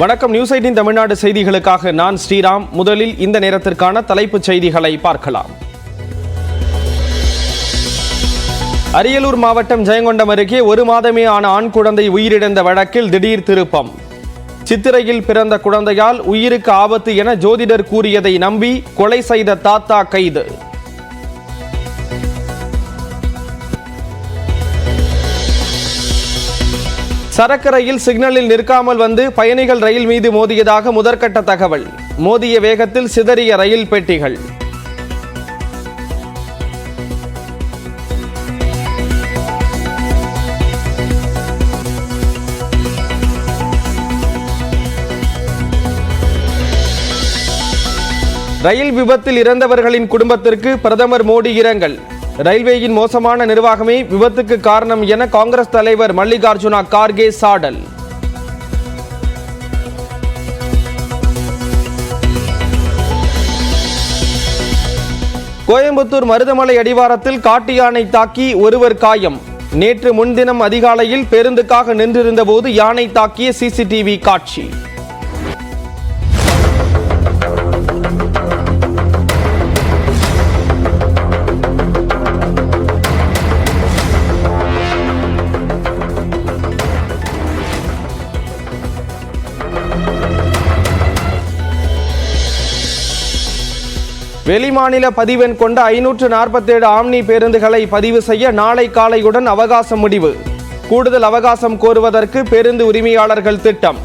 வணக்கம். நியூஸ் 18 தமிழ்நாடு செய்திகளுக்காக நான் ஸ்ரீராம். முதலில் இந்த நேரத்திற்கான தலைப்புச் செய்திகளை பார்க்கலாம். அரியலூர் மாவட்டம் ஜெயங்கொண்டம் அருகே 1 மாதமே ஆன ஆண் குழந்தை உயிரிழந்த வழக்கில் திடீர் திருப்பம். சித்திரையில் பிறந்த குழந்தையால் உயிருக்கு ஆபத்து என ஜோதிடர் கூறியதை நம்பி கொலை செய்த தாத்தா கைது. சரக்கு ரயில் சிக்னலில் நிற்காமல் வந்து பயணிகள் ரயில் மீது மோதியதாக முதற்கட்ட தகவல். மோதிய வேகத்தில் சிதறிய ரயில் பெட்டிகள். ரயில் விபத்தில் இறந்தவர்களின் குடும்பத்திற்கு பிரதமர் மோடி இரங்கல். ரயில்வேயின் மோசமான நிர்வாகமே விபத்துக்கு காரணம் என காங்கிரஸ் தலைவர் மல்லிகார்ஜுனா கார்கே சாடல். கோயம்புத்தூர் மருதமலை அடிவாரத்தில் காட்டு யானை தாக்கி ஒருவர் காயம். நேற்று முன்தினம் அதிகாலையில் பேருந்துக்காக நின்றிருந்த போது யானை தாக்கிய சிசிடிவி காட்சி. வெளிமாநில பதிவெண் கொண்ட 547 ஆம்னி பேருந்துகளை பதிவு செய்ய நாளை காலையுடன் அவகாசம் முடிவு. கூடுதல் அவகாசம் கோருவதற்கு பேருந்து உரிமையாளர்கள் திட்டம்.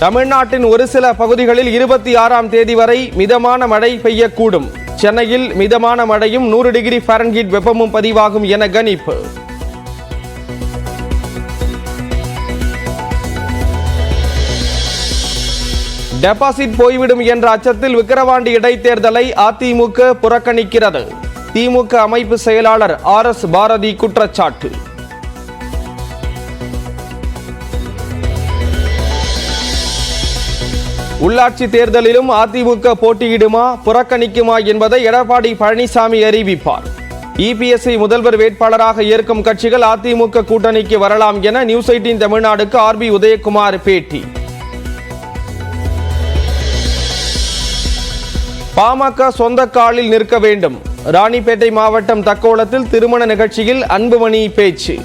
தமிழ்நாட்டின் ஒரு சில பகுதிகளில் 26ஆம் தேதி வரை மிதமான மழை பெய்யக்கூடும். சென்னையில் மிதமான மழையும் 100 டிகிரி ஃபாரன்ஹீட் வெப்பமும் பதிவாகும் என கணிப்பு. டெபாசிட் போய்விடும் என்ற அச்சத்தில் விக்கிரவாண்டி இடைத்தேர்தலை அதிமுக புறக்கணிக்கிறது. திமுக அமைப்பு செயலாளர் RS பாரதி குற்றச்சாட்டு. உள்ளாட்சி தேர்தலிலும் அதிமுக போட்டியிடுமா புறக்கணிக்குமா என்பதை எடப்பாடி பழனிசாமி அறிவிப்பார். EPSஐ முதல்வர் வேட்பாளராக ஏற்கும் கட்சிகள் அதிமுக கூட்டணிக்கு வரலாம் என நியூஸ் 18 தமிழ்நாடுக்கு RB உதயகுமார் பேட்டி. பாமக சொந்த காலில் நிற்க வேண்டும். ராணிப்பேட்டை மாவட்டம் தக்கோலத்தில் திருமண நிகழ்ச்சியில் அன்புமணி பேச்சு.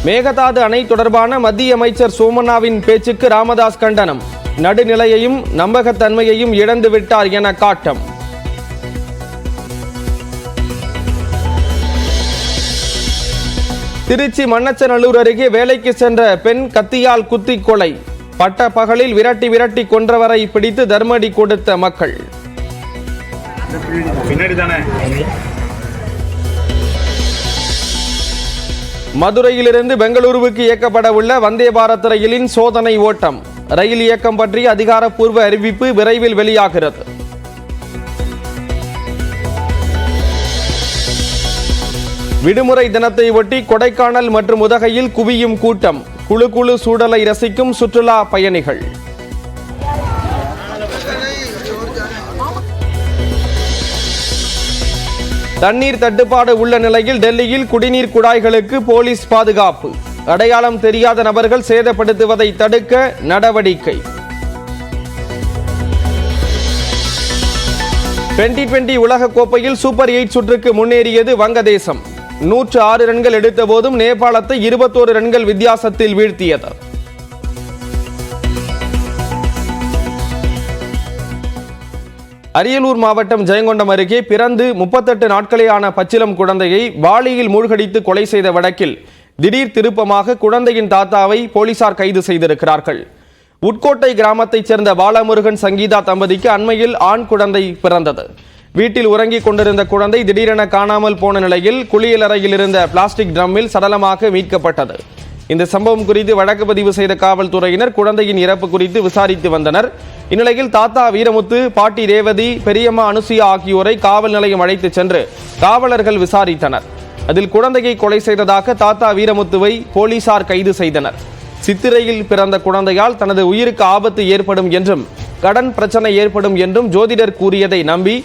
மேகதாது அணை தொடர்பான மத்திய அமைச்சர் சோமண்ணாவின் பேச்சுக்கு ராமதாஸ் கண்டனம். நடுநிலையையும் நம்பகத்தன்மையையும் இழந்து விட்டார் என காட்டம். திருச்சி மண்ணச்சநல்லூர் அருகே வேலைக்கு சென்ற பெண் கத்தியால் குத்தி கொலை. பட்ட பகலில் விரட்டி கொன்றவரை பிடித்து தர்மடி கொடுத்த மக்கள். மதுரையிலிருந்து பெங்களூருவுக்கு இயக்கப்பட உள்ள வந்தே பாரத் ரயிலின் சோதனை ஓட்டம். ரயில் இயக்கம் பற்றிய அதிகாரப்பூர்வ அறிவிப்பு விரைவில் வெளியாகிறது. விடுமுறை தினத்தை ஒட்டி கொடைக்கானல் மற்றும் உதகையில் குவியும் கூட்டம். குளு சூழலை ரசிக்கும் சுற்றுலா பயணிகள். தண்ணீர் தட்டுப்பாடு உள்ள நிலையில் டெல்லியில் குடிநீர் குழாய்களுக்கு போலீஸ் பாதுகாப்பு. அடையாளம் தெரியாத நபர்கள் சேதப்படுத்துவதை தடுக்க நடவடிக்கை. 2020 உலக கோப்பையில் சூப்பர் 8 சுற்றுக்கு முன்னேறியது வங்கதேசம். 106 ரன்கள் எடுத்த போதும் நேபாளத்தை 21 ரன்கள் வித்தியாசத்தில் வீழ்த்தியது. அரியலூர் மாவட்டம் ஜெயங்கொண்டம் அருகே பிறந்து 38 நாட்களேயான பச்சிளம் குழந்தையை வாளியில் மூழ்கடித்து கொலை செய்த வழக்கில் திடீர் திருப்பமாக குழந்தையின் தாத்தாவை போலீசார் கைது செய்திருக்கிறார்கள். உட்கோட்டை கிராமத்தைச் சேர்ந்த பாலமுருகன் சங்கீதா தம்பதிக்கு அண்மையில் ஆண் குழந்தை பிறந்தது. வீட்டில் உறங்கிக் கொண்டிருந்த குழந்தை திடீரென காணாமல் போன நிலையில் குளியலறையில் இருந்த பிளாஸ்டிக் ட்ரம்மில் சடலமாக மீட்கப்பட்டது. இந்த சம்பவம் குறித்து வழக்கு பதிவு செய்த காவல்துறையினர் குழந்தையின் இறப்பு குறித்து விசாரித்து வந்தனர். இந்நிலையில் தாத்தா வீரமுத்து, பாட்டி ரேவதி, பெரியம்மா அனுசுயா ஆகியோரை காவல் நிலையம் அழைத்து சென்று காவலர்கள் விசாரித்தனர். அதில் குழந்தையை கொலை செய்ததாக தாத்தா வீரமுத்துவை போலீசார் கைது செய்தனர். சித்திரையில் பிறந்த குழந்தையால் தனது உயிருக்கு ஆபத்து ஏற்படும் என்றும் கடன் பிரச்சனை ஏற்படும் என்றும் ஜோதிடர் கூறியதை நம்பி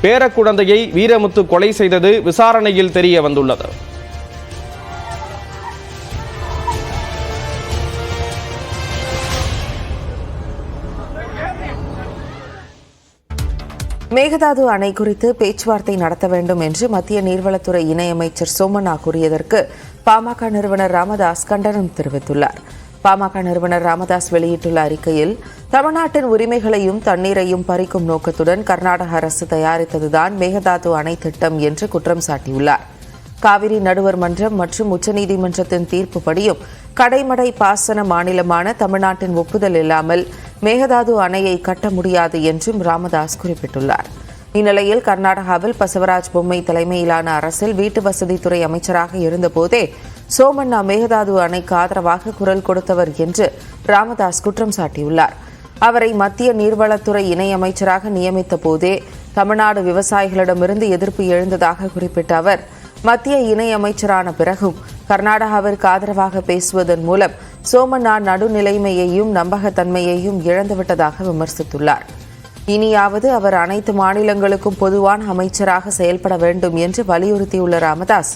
பேரக்குழந்தையை வீரமுத்து கொலை செய்தது விசாரணையில் தெரிய வந்துள்ளது. மேகதாது அணை குறித்து பேச்சுவார்த்தை நடத்த வேண்டும் என்று மத்திய நீர்வளத்துறை இணையமைச்சர் சோமண்ணா கூறியதற்கு பாமக நிறுவனர் ராமதாஸ் கண்டனம் தெரிவித்துள்ளார். பாமக நிறுவனர் ராமதாஸ் வெளியிட்டுள்ள அறிக்கையில், தமிழ்நாட்டின் உரிமைகளையும் தண்ணீரையும் பறிக்கும் நோக்கத்துடன் கர்நாடக அரசு தயாரித்ததுதான் மேகதாது அணை திட்டம் என்று குற்றம் சாட்டியுள்ளார். காவிரி நடுவர் மன்றம் மற்றும் உச்சநீதிமன்றத்தின் தீர்ப்புப்படியும் கடைமடை பாசன மாநிலமான தமிழ்நாட்டின் ஒப்புதல் இல்லாமல் மேகதாது அணையை கட்ட முடியாது என்றும் ராமதாஸ் குறிப்பிட்டுள்ளார். இந்நிலையில் கர்நாடகாவில் பசவராஜ் பொம்மை தலைமையிலான அரசில் வீட்டு வசதித்துறை அமைச்சராக இருந்தபோதே சோமண்ணா மேகதாது அணைக்கு ஆதரவாக குரல் கொடுத்தவர் என்று ராமதாஸ் குற்றம் சாட்டியுள்ளார். அவரை மத்திய நீர்வளத்துறை இணையமைச்சராக நியமித்த போதே தமிழ்நாடு விவசாயிகளிடமிருந்து எதிர்ப்பு எழுந்ததாக குறிப்பிட்ட அவர், மத்திய இணையமைச்சரான பிறகும் கர்நாடகாவிற்கு ஆதரவாக பேசுவதன் மூலம் சோமண்ணா நடுநிலைமையையும் நம்பகத்தன்மையையும் இழந்துவிட்டதாக விமர்சித்துள்ளார். இனியாவது அவர் அனைத்து மாநிலங்களுக்கும் பொதுவான அமைச்சராக செயல்பட வேண்டும் என்று வலியுறுத்தியுள்ள ராமதாஸ்,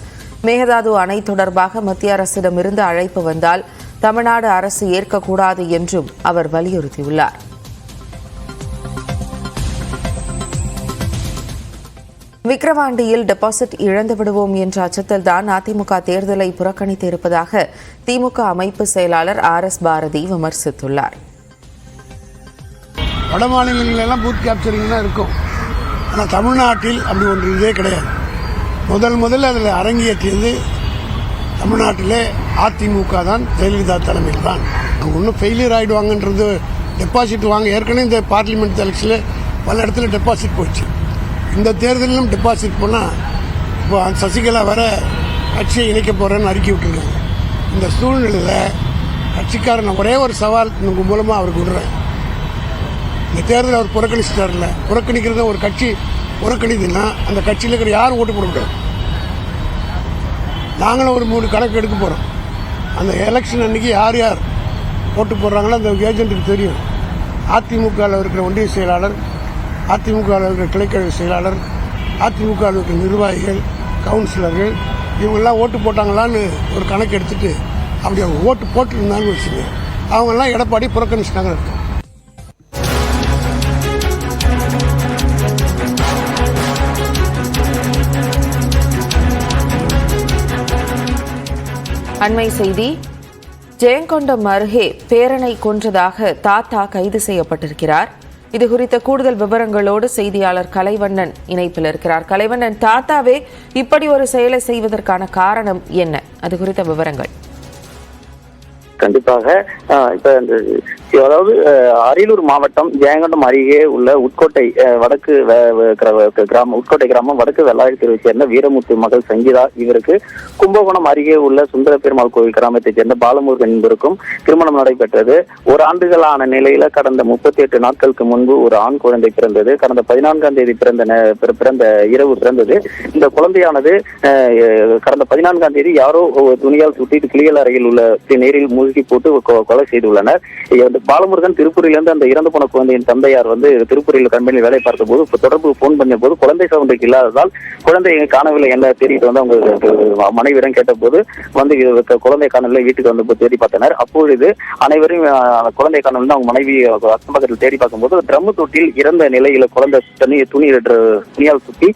மேகதாது அணை தொடர்பாக மத்திய அரசிடமிருந்து அழைப்பு வந்தால் தமிழ்நாடு அரசு ஏற்கக்கூடாது என்றும் அவர் வலியுறுத்தியுள்ளார். விக்கிரவாண்டியில் டெபாசிட் இழந்து விடுவோம் என்ற அச்சத்தில்தான் அதிமுக தேர்தலை புறக்கணித்து இருப்பதாக திமுக அமைப்பு செயலாளர் RS பாரதி விமர்சித்துள்ளார். வட மாநிலங்களெல்லாம் பூத் கேப்சரிங் தான் இருக்கும். ஆனால் தமிழ்நாட்டில் அப்படி ஒன்று இதே கிடையாது. முதல்ல அதில் அரங்கேற்றியது தமிழ்நாட்டிலே அதிமுக தான், ஜெயலலிதா தலைமையில் தான். ஒன்றும் ஃபெயிலியர் ஆகிடுவாங்கன்றது, டெபாசிட் வாங்க ஏற்கனவே இந்த பார்லிமெண்ட் எலெக்ஷனில் பல இடத்துல டெபாசிட் போச்சு. இந்த தேர்தலிலும் டெபாசிட் போனால் இப்போ சசிகலா வர கட்சியை இணைக்க போகிறேன்னு அறிக்கை விட்டுருக்காங்க. இந்த சூழ்நிலையில் கட்சிக்காரன் ஒரே ஒரு சவால் உங்கள் மூலமாக அவருக்கு விடுறேன். இந்த தேர்தல் அவர் புறக்கணிச்சிட்டார்ல, புறக்கணிக்கிறத ஒரு கட்சி புறக்கணிதுன்னா அந்த கட்சியில் இருக்கிற யாரும் ஓட்டு போட முடியாது. நாங்களும் ஒரு 3 கணக்கு எடுக்க போகிறோம். அந்த எலெக்ஷன் அன்றைக்கி யார் யார் ஓட்டு போடுறாங்களோ அந்த ஏஜென்ட்டுக்கு தெரியும். அதிமுகவில் இருக்கிற ஒன்றிய செயலாளர், அதிமுகவில் இருக்கிற கிளைக்கழக செயலாளர், அதிமுகவில் இருக்கிற நிர்வாகிகள், கவுன்சிலர்கள் இவங்கெல்லாம் ஓட்டு போட்டாங்களான்னு ஒரு கணக்கு எடுத்துட்டு அப்படி அவங்க ஓட்டு போட்டுருந்தாங்கன்னு வச்சுங்க, அவங்கெல்லாம் எடப்பாடி புறக்கணிச்சிட்டாங்க. அண்மை செய்தி. ஜெயங்கொண்டம் அருகே பேரனை கொன்றதாக தாத்தா கைது செய்யப்பட்டிருக்கிறார். இது குறித்த கூடுதல் விவரங்களோடு செய்தியாளர் கலைவண்ணன் இணைப்பில் இருக்கிறார். கலைவண்ணன், தாத்தாவே இப்படி ஒரு செயலை செய்வதற்கான காரணம் என்ன? அது குறித்த விவரங்கள். கண்டிப்பாக அதாவது அரியலூர் மாவட்டம் ஜெயங்கொண்டம் அருகே உள்ள உட்கோட்டை வடக்கு உட்கோட்டை கிராமம் வடக்கு வெள்ளாழி தெருவை சேர்ந்த வீரமுத்து மகள் சங்கீதா இவருக்கு கும்பகோணம் அருகே உள்ள சுந்தர பெருமாள் கோவில் கிராமத்தைச் சேர்ந்த பாலமுருகன் என்பவருக்கும் திருமணம் நடைபெற்றது. ஒரு ஆண்டுகளான நிலையில கடந்த 38 நாட்களுக்கு முன்பு ஒரு ஆண் குழந்தை பிறந்தது. கடந்த 14ஆம் தேதி பிறந்த இரவு பிறந்தது. இந்த குழந்தையானது கடந்த 14ஆம் தேதி யாரோ துணியால் சுட்டிட்டு கிளியல் அறையில் உள்ள நீரில் மூழ்கி போட்டு கொலை செய்துள்ளனர். பாலமுருகன் திருப்பூரிலிருந்து அந்த இறந்து போன குழந்தையின் தந்தையார் திருப்பூரில் கம்பெனியில் வேலை பார்த்த போது தொடர்பு போன் பண்ண போது குழந்தை சவுண்டுக்கு இல்லாததால் குழந்தையை காணவில்லை என தேடிட்டு அவங்க மனைவியிடம் கேட்ட போது குழந்தை காணவில்லை, வீட்டுக்கு வந்து தேடி பார்த்தனர். அப்பொழுது அனைவரும் குழந்தை காணவில்லை அவங்க மனைவி அக்கம் பக்கத்தில் தேடி பார்க்கும்போது ட்ரம் தொட்டில் இறந்த நிலையில குழந்தை துணியால் சுற்றி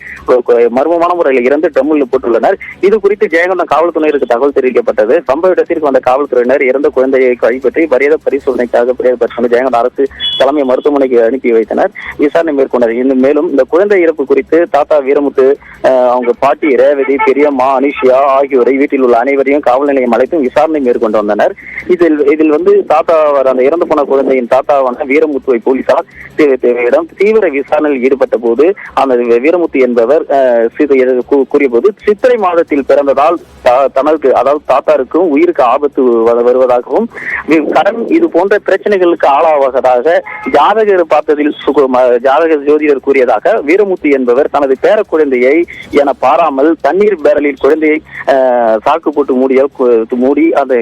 மர்மமான முறையில் இறந்து ட்ரம்மில் போட்டுள்ளனர். இது குறித்து ஜெயங்கொண்டம் காவல்துறையினருக்கு தகவல் தெரிவிக்கப்பட்டது. சம்பவ இடத்திற்கு வந்த காவல்துறையினர் இறந்த குழந்தையை கைப்பற்றி பிரேத பரிசோதனைக்காக ஜெயங்கொண்டம் அரசு தலைமை மருத்துவமனைக்கு அனுப்பி வைத்தனர். விசாரணை மேற்கொண்டனர். மேலும் இந்த குழந்தை இறப்பு குறித்து தாத்தா வீரமுத்து அவங்க பாட்டி ரேவதி, பெரியம்மா, அனிஷியா ஆகியோரை வீட்டில் உள்ள அனைவரையும் காவல் நிலையம் அழைத்தும் விசாரணை மேற்கொண்டு வந்தனர். இதில் வந்து தாத்தா, அந்த இறந்து போன குழந்தையின் தாத்தாவான வீரமுத்துவை போலீசார் தீவிர விசாரணையில் ஈடுபட்ட போது அந்த வீரமுத்து என்பவர் கூறிய போது சித்திரை மாதத்தில் பிறந்ததால் தனக்கு, அதாவது தாத்தாருக்கும் உயிருக்கு ஆபத்து வருவதாகவும் கடன் இது போன்ற பிரச்சனைகளுக்கு ஆளாவதாக ஜாதகர் பார்த்ததில் ஜாதக ஜோதிடர் கூறியதாக வீரமுத்து என்பவர் தனது பேர குழந்தையை என பாராமல் தண்ணீர் பேரலில் குழந்தையை சாக்கு போட்டு மூடி அந்த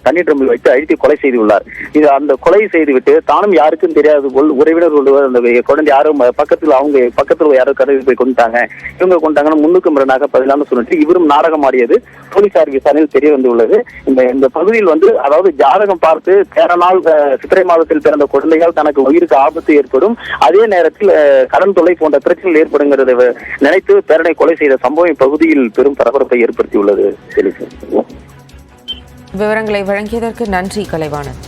தண்ணீர் ட்ரம்மில் வைத்து அழுத்தி கொலை செய்துள்ளார். இது அந்த கொலை செய்துவிட்டு தானும் யாருக்கும் தெரியாது போல் உறவினர் அந்த குழந்தை யாரும் பக்கத்தில் யாரோ கடலில் போய் கொண்டாங்க, இவங்க கொண்டாங்கன்னு முன்னுக்கு முரணாக பதிலான்னு சொல்லிட்டு இவரும் நாடகம் ஆடியது போலீசார் விசாரணையில் தெரிய வந்துள்ளது. இந்த பகுதியில் வந்து அதாவது ஜாதகம் பார்த்து பேரனால் சித்திரை மாதத்தில் பிறந்த குழந்தையால் தனக்கு உயிருக்கு ஆபத்து ஏற்படும், அதே நேரத்தில் கடன் தொல்லை போன்ற பிரச்சனைகள் ஏற்படுங்கிறத நினைத்து பேரனை கொலை செய்த சம்பவம் இப்பகுதியில் பெரும் பரபரப்பை ஏற்படுத்தியுள்ளது. விவரங்களை வழங்கியதற்கு நன்றி கலைவாணன்.